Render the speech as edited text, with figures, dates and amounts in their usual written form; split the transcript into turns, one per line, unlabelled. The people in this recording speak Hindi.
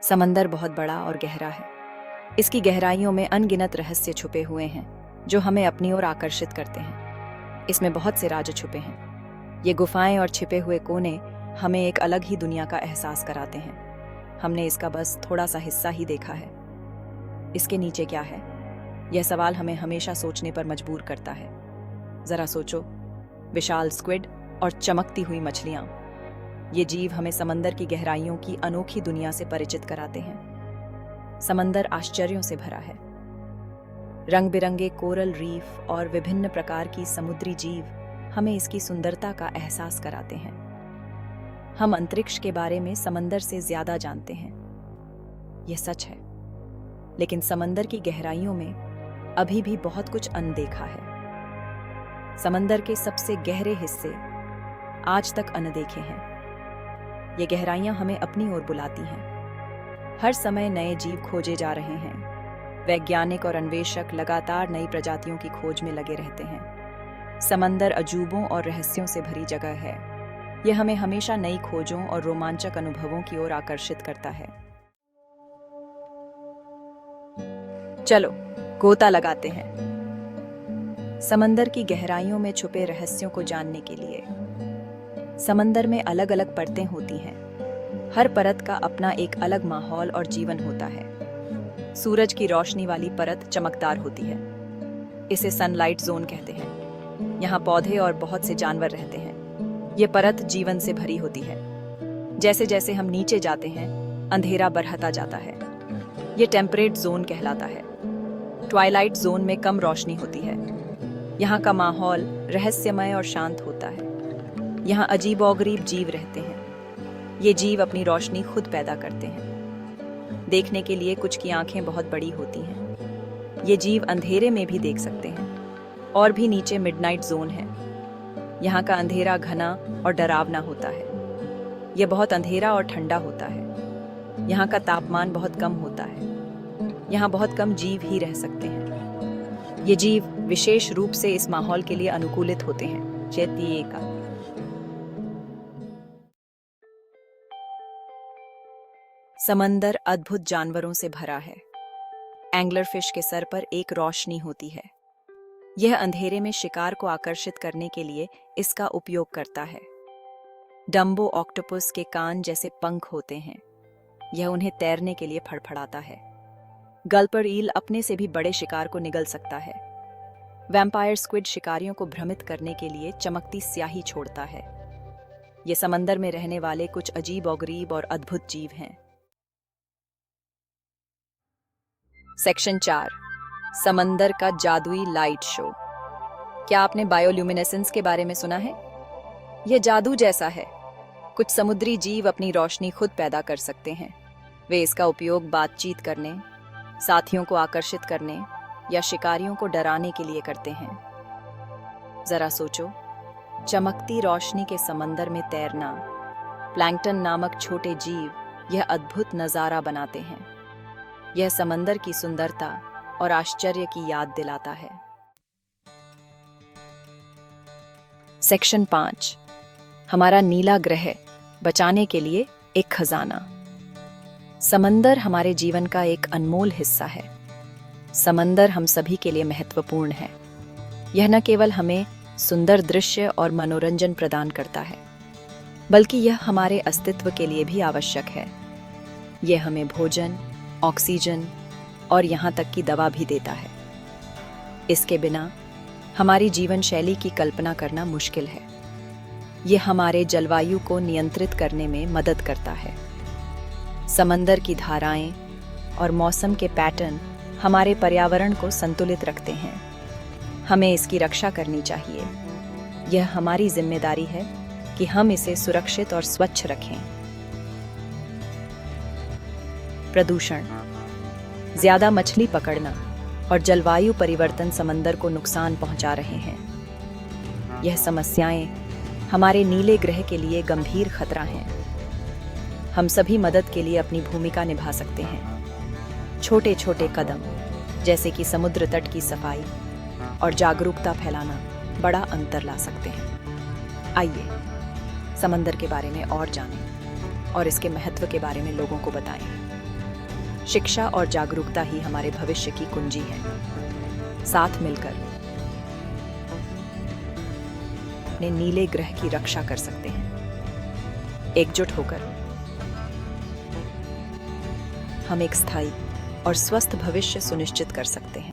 समंदर बहुत बड़ा और गहरा है। इसकी गहराइयों में अनगिनत रहस्य छुपे हुए हैं जो हमें अपनी ओर आकर्षित करते हैं। इसमें बहुत से राज छुपे हैं। ये गुफाएं और छिपे हुए कोने हमें एक अलग ही दुनिया का एहसास कराते हैं। हमने इसका बस थोड़ा सा हिस्सा ही देखा है। इसके नीचे क्या है? यह सवाल हमें हमेशा सोचने पर मजबूर करता है। जरा सोचो, विशाल स्क्विड और चमकती हुई मछलियां। ये जीव हमें समंदर की गहराइयों की अनोखी दुनिया से परिचित कराते हैं। समंदर आश्चर्यों से भरा है। रंग बिरंगे कोरल रीफ और विभिन्न प्रकार की समुद्री जीव हमें इसकी सुंदरता का एहसास कराते हैं। हम अंतरिक्ष के बारे में समंदर से ज्यादा जानते हैं, यह सच है। लेकिन समंदर की गहराइयों में अभी भी बहुत कुछ अनदेखा है। समंदर के सबसे गहरे हिस्से आज तक अनदेखे हैं। ये गहराइयां हमें अपनी ओर बुलाती हैं। हर समय नए जीव खोजे जा रहे हैं। वैज्ञानिक और अन्वेषक लगातार नई प्रजातियों की खोज में लगे रहते हैं। समंदर अजूबों और रहस्यों से भरी जगह है। यह हमें हमेशा नई खोजों और रोमांचक अनुभवों की ओर आकर्षित करता है। चलो गोता लगाते हैं समंदर की गहराइयों में छुपे रहस्यों को जानने के लिए। समंदर में अलग अलग परतें होती हैं। हर परत का अपना एक अलग माहौल और जीवन होता है। सूरज की रोशनी वाली परत चमकदार होती है। इसे सनलाइट जोन कहते हैं। यहाँ पौधे और बहुत से जानवर रहते हैं। ये परत जीवन से भरी होती है। जैसे जैसे हम नीचे जाते हैं, अंधेरा बढ़ता जाता है। ये टेम्परेट जोन कहलाता है। ट्वाइलाइट जोन में कम रोशनी होती है। यहाँ का माहौल रहस्यमय और शांत होता है। यहाँ अजीबोगरीब जीव रहते हैं। ये जीव अपनी रोशनी खुद पैदा करते हैं। देखने के लिए कुछ की आंखें बहुत बड़ी होती हैं। ये जीव अंधेरे में भी देख सकते हैं। और भी नीचे मिडनाइट जोन है। यहाँ का अंधेरा घना और डरावना होता है। यह बहुत अंधेरा और ठंडा होता है। यहाँ का तापमान बहुत कम होता है। यहाँ बहुत कम जीव ही रह सकते हैं। ये जीव विशेष रूप से इस माहौल के लिए अनुकूलित होते हैं। चैतीय का समंदर अद्भुत जानवरों से भरा है। एंगलर फिश के सर पर एक रोशनी होती है। यह अंधेरे में शिकार को आकर्षित करने के लिए इसका उपयोग करता है। डम्बो ऑक्टोपस के कान जैसे पंख होते हैं। यह उन्हें तैरने के लिए फड़फड़ाता है। गल्पर ईल अपने से भी बड़े शिकार को निगल सकता है। वैम्पायर स्क्विड शिकारियों को भ्रमित करने के लिए चमकती स्याही छोड़ता है। ये समंदर में रहने वाले कुछ अजीबोगरीब और अद्भुत जीव हैं। सेक्शन 4, समंदर का जादुई लाइट शो। क्या आपने बायोल्यूमिनेसेंस के बारे में सुना है? यह जादू जैसा है। कुछ समुद्री जीव अपनी रोशनी खुद पैदा कर सकते हैं। वे इसका उपयोग बातचीत करने, साथियों को आकर्षित करने या शिकारियों को डराने के लिए करते हैं। जरा सोचो, चमकती रोशनी के समंदर में तैरना। प्लैंकटन नामक छोटे जीव यह अद्भुत नजारा बनाते हैं। यह समंदर की सुंदरता और आश्चर्य की याद दिलाता है। सेक्शन 5, हमारा नीला ग्रह बचाने के लिए एक खजाना। समंदर हमारे जीवन का एक अनमोल हिस्सा है। समंदर हम सभी के लिए महत्वपूर्ण है। यह न केवल हमें सुंदर दृश्य और मनोरंजन प्रदान करता है, बल्कि यह हमारे अस्तित्व के लिए भी आवश्यक है। यह हमें भोजन, ऑक्सीजन और यहाँ तक कि दवा भी देता है। इसके बिना हमारी जीवन शैली की कल्पना करना मुश्किल है। यह हमारे जलवायु को नियंत्रित करने में मदद करता है। समंदर की धाराएं और मौसम के पैटर्न हमारे पर्यावरण को संतुलित रखते हैं। हमें इसकी रक्षा करनी चाहिए। यह हमारी जिम्मेदारी है कि हम इसे सुरक्षित और स्वच्छ रखें। प्रदूषण, ज्यादा मछली पकड़ना और जलवायु परिवर्तन समंदर को नुकसान पहुंचा रहे हैं। यह समस्याएं हमारे नीले ग्रह के लिए गंभीर खतरा हैं। हम सभी मदद के लिए अपनी भूमिका निभा सकते हैं। छोटे छोटे कदम जैसे कि समुद्र तट की सफाई और जागरूकता फैलाना बड़ा अंतर ला सकते हैं। आइए समंदर के बारे में और जानें और इसके महत्व के बारे में लोगों को बताएं। शिक्षा और जागरूकता ही हमारे भविष्य की कुंजी है। साथ मिलकर अपने नीले ग्रह की रक्षा कर सकते हैं। एकजुट होकर हम एक स्थायी और स्वस्थ भविष्य सुनिश्चित कर सकते हैं।